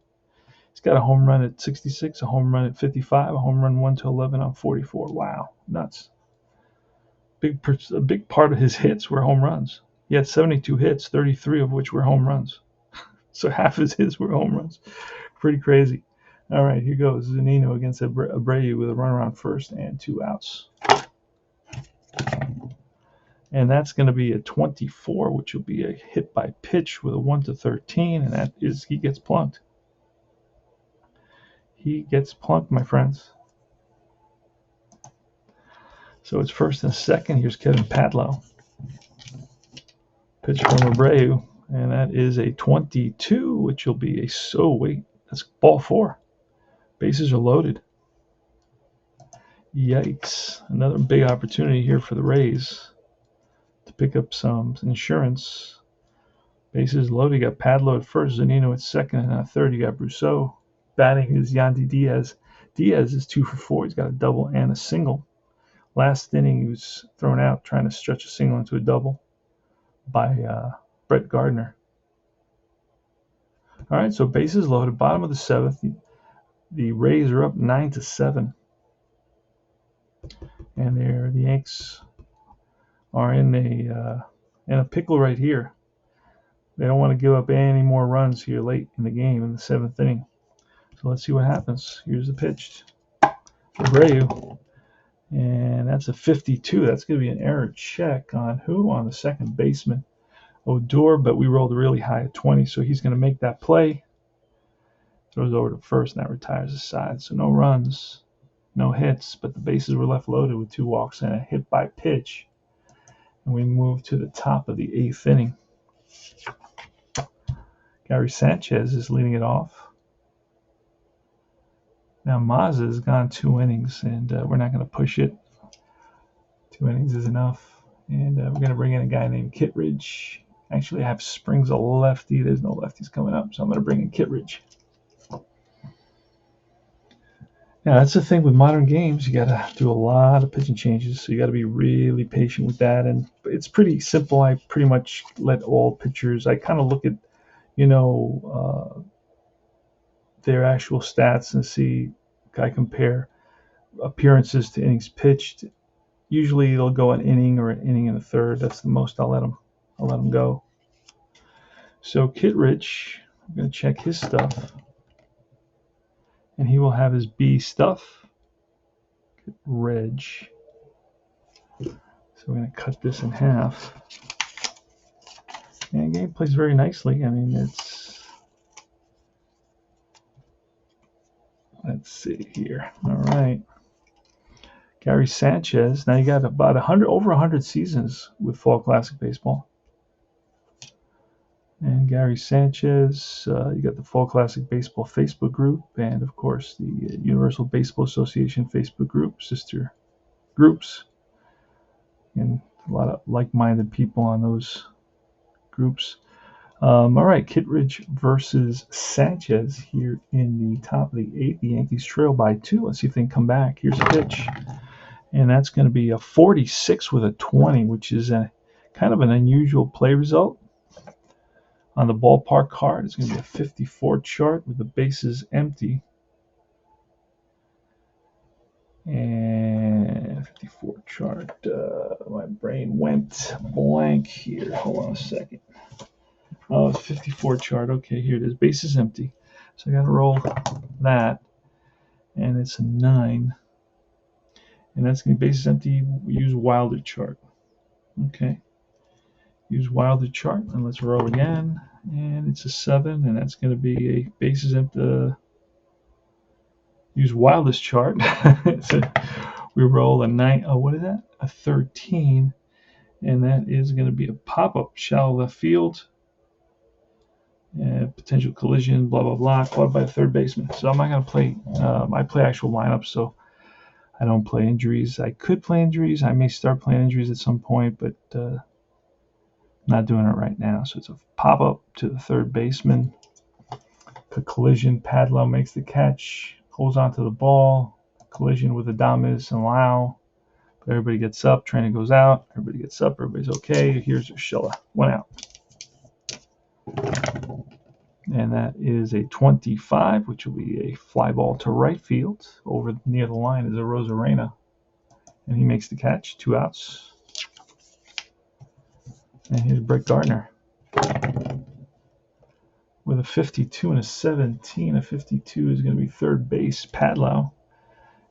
He's got a home run at 66, a home run at 55, a home run 1-11 on 44. Wow, nuts. A big part of his hits were home runs. He had 72 hits, 33 of which were home runs. So half his hits were home runs. Pretty crazy. All right, here goes Zanino against Abreu with a runner on first and 2 outs. And that's going to be a 24, which will be a hit by pitch with a 1-13, and that is, he gets plunked. He gets plunked, my friends. So it's first and second. Here's Kevin Padlow. Pitch from Abreu, and that is a 22, which will be a that's ball 4. Bases are loaded. Yikes. Another big opportunity here for the Rays to pick up some insurance. Bases loaded. You got Padlow at first, Zanino at second, and at third you got Rousseau. Batting is Yandy Diaz. Diaz is 2 for 4. He's got a double and a single. Last inning, he was thrown out trying to stretch a single into a double by Brett Gardner. All right, so bases loaded. Bottom of the 7th. The Rays are up 9-7. And the Yanks are in a pickle right here. They don't want to give up any more runs here late in the game in the 7th inning. So let's see what happens. Here's the pitch. Abreu. And that's a 52. That's going to be an error check on who? On the second baseman, Odor, but we rolled really high at 20, so he's going to make that play. Throws over to first, and that retires the side. So no runs, no hits, but the bases were left loaded with 2 walks and a hit by pitch. And we move to the top of the 8th inning. Gary Sanchez is leading it off. Now Mazza has gone 2 innings, and we're not going to push it. 2 innings is enough. And we're going to bring in a guy named Kittredge. Actually, I have Springs a lefty. There's no lefties coming up, so I'm going to bring in Kittredge. Now, that's the thing with modern games. You got to do a lot of pitching changes, so you got to be really patient with that. And it's pretty simple. I pretty much let all pitchers. I kind of look at, their actual stats and see. I compare appearances to innings pitched. Usually, they'll go an inning or an inning and a third. That's the most I'll let them go. So Kittredge, I'm going to check his stuff. And he will have his B stuff. Reg. So we're going to cut this in half. And the game plays very nicely. I mean, let's see here. All right. Gary Sanchez. Now you got about over 100 seasons with Fall Classic Baseball. And Gary Sanchez, you got the Fall Classic Baseball Facebook group, and of course the Universal Baseball Association Facebook group, sister groups, and a lot of like-minded people on those groups. All right, Kittredge versus Sanchez here in the top of the 8th. The Yankees trail by 2. Let's see if they can come back. Here's a pitch, and that's going to be a 46 with a 20, which is a kind of an unusual play result. On the ballpark card, it's going to be a 54 chart with the bases empty. And 54 chart. My brain went blank here. Hold on a second. Oh, it's 54 chart. Okay, here it is. Bases empty. So I got to roll that. And it's a 9. And that's going to be bases empty. Use Wilder chart. Okay. Use Wilder chart. And let's roll again. And it's a 7. And that's going to be a bases empty. Use Wildest chart. So we roll a 9. Oh, what is that? A 13. And that is going to be a pop-up shallow left field. Potential collision, blah, blah, blah, caught by the third baseman. So I'm not going to play, I play actual lineups, so I don't play injuries. I could play injuries. I may start playing injuries at some point, but not doing it right now. So it's a pop-up to the third baseman. A collision, Padlow makes the catch, holds onto the ball, collision with Adames and Lau. But everybody gets up, trainer goes out, everybody gets up, everybody's okay. Here's Urshela, 1 out. And that is a 25, which will be a fly ball to right field. Over near the line is a Rosarena. And he makes the catch, 2 outs. And here's Brett Gardner with a 52 and a 17. A 52 is going to be third base, Padlow.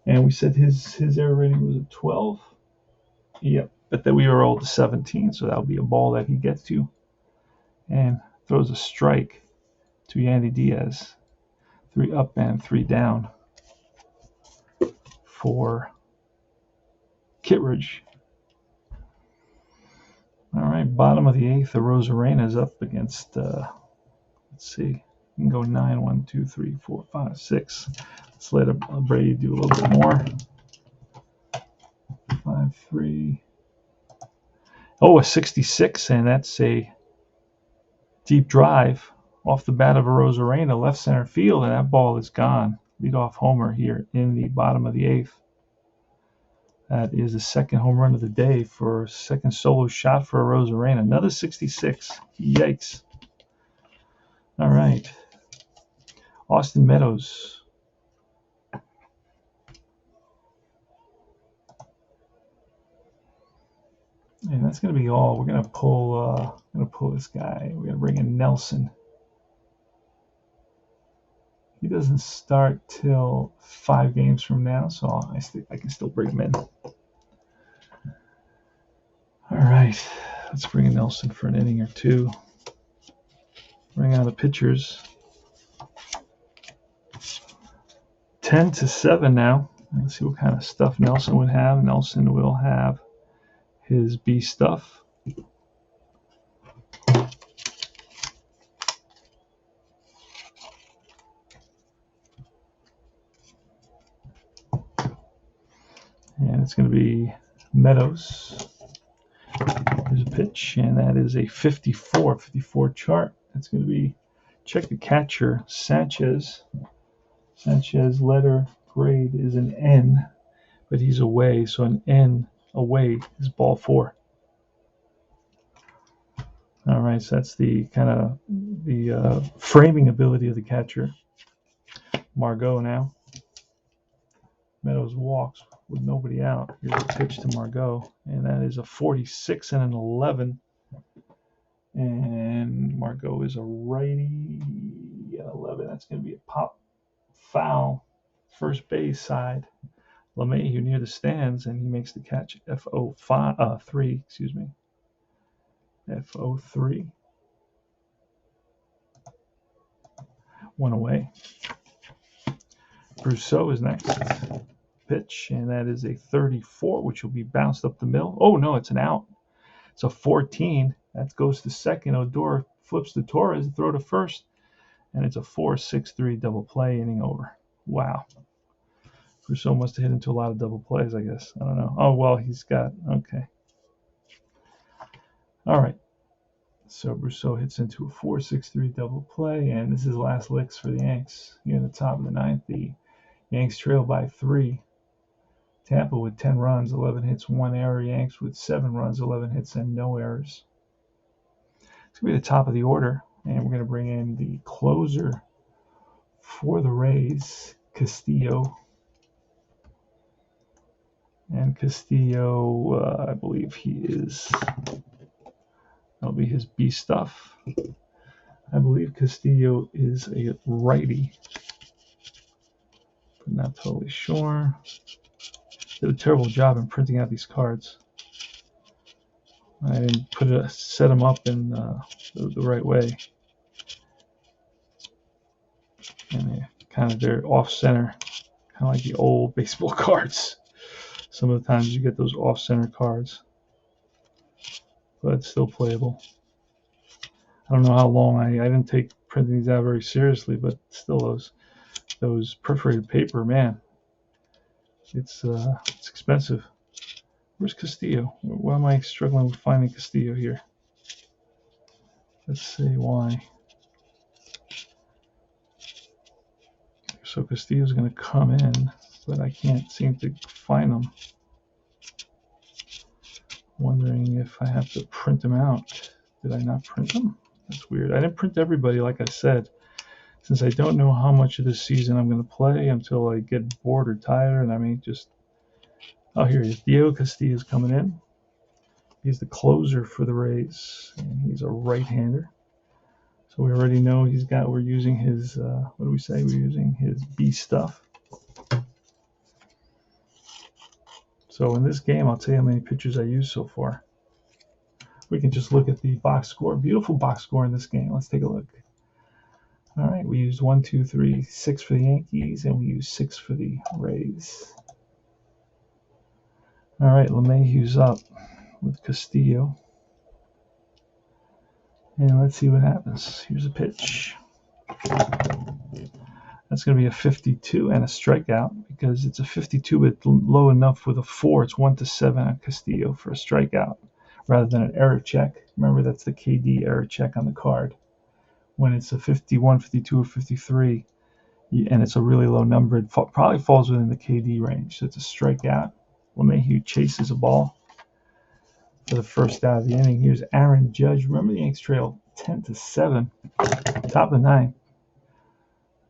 And we said his error rating was a 12. Yep, but then we rolled to 17, so that'll be a ball that he gets to. And throws a strike to Yandy Diaz. 3 up and 3 down for Kittredge. All right, bottom of the 8th, the Rosarena is up against, let's see, you can go 9, 1, 2, 3, 4, 5, 6. Let's let Brady do a little bit more. 5, 3. Oh, a 66, and that's a deep drive off the bat of a Rosarena, left center field, and that ball is gone. Leadoff homer here in the bottom of the 8th. That is the second home run of the day for second solo shot for a Rosarena. Another 66. Yikes. All right. Austin Meadows. And that's going to be all. We're going to pull this guy. We're going to bring in Nelson. He doesn't start till 5 games from now, so I can still bring him in. All right, let's bring in Nelson for an inning or 2. Bring out the pitchers. 10-7 now. Let's see what kind of stuff Nelson would have. Nelson will have his B stuff. And it's going to be Meadows. There's a pitch, and that is a 54 chart. That's going to be, check the catcher, Sanchez. Sanchez letter grade is an N, but he's away, so an N away is ball 4. All right, so that's the kind of the framing ability of the catcher. Margot now. Meadows walks with nobody out. Here's a pitch to Margot, and that is a 46 and an 11. And Margot is a righty at 11. That's going to be a pop foul, first base side. Mayhew near the stands, and he makes the catch. F03, excuse me. F03. 1 away. Brousseau is next. Pitch, and that is a 34, which will be bounced up the middle. Oh, no, it's an out. It's a 14. That goes to second. Odor flips to Torres, throw to first, and it's a 4-6-3 double play, inning over. Wow. Brousseau must have hit into a lot of double plays, I guess. I don't know. Oh, well, he's got, okay. All right. So Brousseau hits into a 4-6-3 double play, and this is last licks for the Yanks. Here in the top of the ninth, the Yanks trail by 3. Tampa with 10 runs, 11 hits, 1 error. Yanks with 7 runs, 11 hits, and no errors. It's going to be the top of the order, and we're going to bring in the closer for the Rays, Castillo. And Castillo, I believe that'll be his B stuff. I believe Castillo is a righty, but not totally sure. Did a terrible job in printing out these cards. I didn't set them up in the right way. And they're off center, kind of like the old baseball cards. Some of the times you get those off center cards, but it's still playable. I don't know how long I didn't take printing these out very seriously, but still those perforated paper, man, it's expensive. Where's Castillo? Why am I struggling with finding Castillo here? Let's see why. So Castillo's going to come in, but I can't seem to find him. Wondering if I have to print them out. Did I not print them? That's weird. I didn't print everybody, like I said, since I don't know how much of this season I'm going to play until I get bored or tired, and I may just... Oh, here he is. Diego Castillo's coming in. He's the closer for the Rays, and he's a right-hander. So we already know we're using his, what do we say? We're using his B stuff. So in this game, I'll tell you how many pitchers I used so far. We can just look at the box score. Beautiful box score in this game. Let's take a look. All right, we used 1, 2, 3, 6 for the Yankees, and we used 6 for the Rays. All right, LeMahieu's up with Castillo. And let's see what happens. Here's a pitch. That's going to be a 52 and a strikeout because it's a 52 but low enough with a 4. It's 1-7 on Castillo for a strikeout rather than an error check. Remember, that's the KD error check on the card. When it's a 51, 52, or 53, and it's a really low number, it probably falls within the KD range. So it's a strikeout. LeMahieu chases a ball for the first out of the inning. Here's Aaron Judge. Remember, the Yanks trail 10-7, top of the ninth.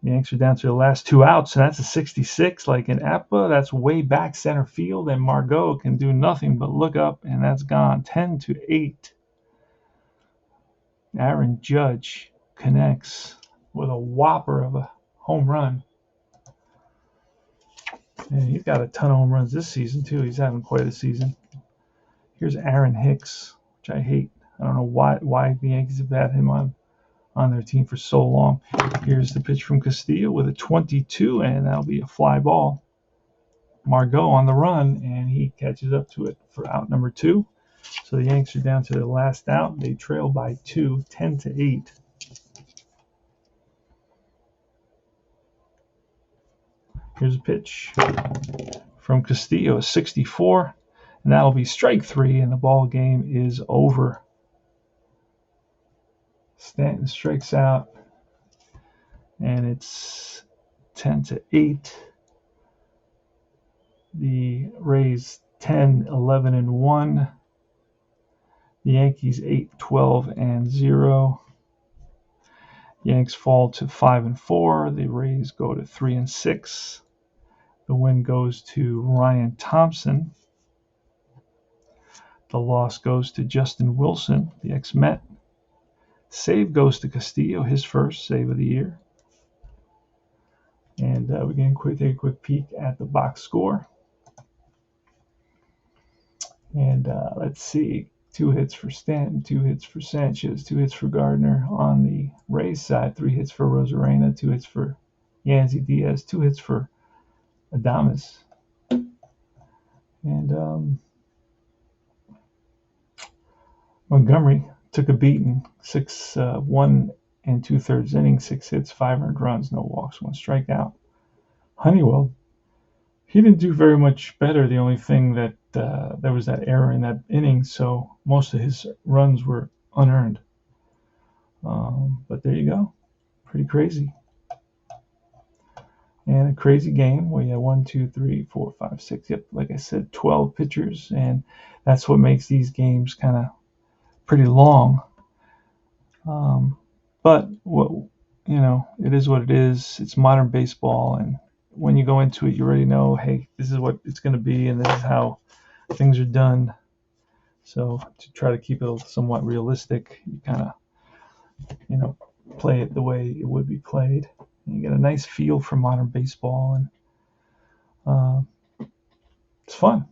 The Yanks are down to the last 2 outs, and that's a 66. Like in Appa, that's way back center field, and Margot can do nothing but look up, and that's gone. 10-8. Aaron Judge connects with a whopper of a home run. And he's got a ton of home runs this season, too. He's having quite a season. Here's Aaron Hicks, which I hate. I don't know why the Yankees have had him on their team for so long. Here's the pitch from Castillo with a 22, and that'll be a fly ball. Margot on the run, and he catches up to it for out number 2. So the Yanks are down to the last out. They trail by 2, 10-8. Here's a pitch from Castillo, a 64, and that'll be strike 3, and the ball game is over. Stanton strikes out, and it's 10-8. The Rays 10-11-1. The Yankees 8-12-0. Yanks fall to 5-4. The Rays go to 3-6. The win goes to Ryan Thompson. The loss goes to Justin Wilson, the ex-Met. Save goes to Castillo, his first save of the year. And we can take a quick peek at the box score. And let's see. 2 hits for Stanton, 2 hits for Sanchez, 2 hits for Gardner. On the Rays side, 3 hits for Rosarena, 2 hits for Yancy Diaz, 2 hits for Adames. And Montgomery took a beating, 1 2/3 innings, 6 hits, 5 earned runs, no walks, 1 strikeout. Honeywell, he didn't do very much better. The only thing that there was that error in that inning, so most of his runs were unearned. But there you go. Pretty crazy. And a crazy game where you have 1, 2, 3, 4, 5, 6. Yep, like I said, 12 pitchers, and that's what makes these games kind of pretty long. But what it is what it is. It's modern baseball, and when you go into it, you already know, hey, this is what it's going to be, and this is how things are done. So to try to keep it somewhat realistic, you kind of play it the way it would be played. And you get a nice feel for modern baseball, and it's fun.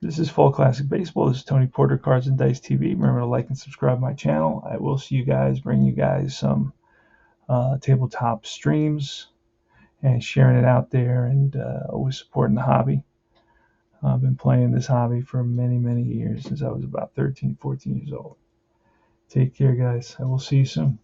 This is Fall Classic Baseball. This is Tony Porter, Cards and Dice TV. Remember to like and subscribe to my channel. I will see you guys, bring you guys some tabletop streams and sharing it out there, and always supporting the hobby. I've been playing this hobby for many, many years, since I was about 13, 14 years old. Take care, guys. I will see you soon.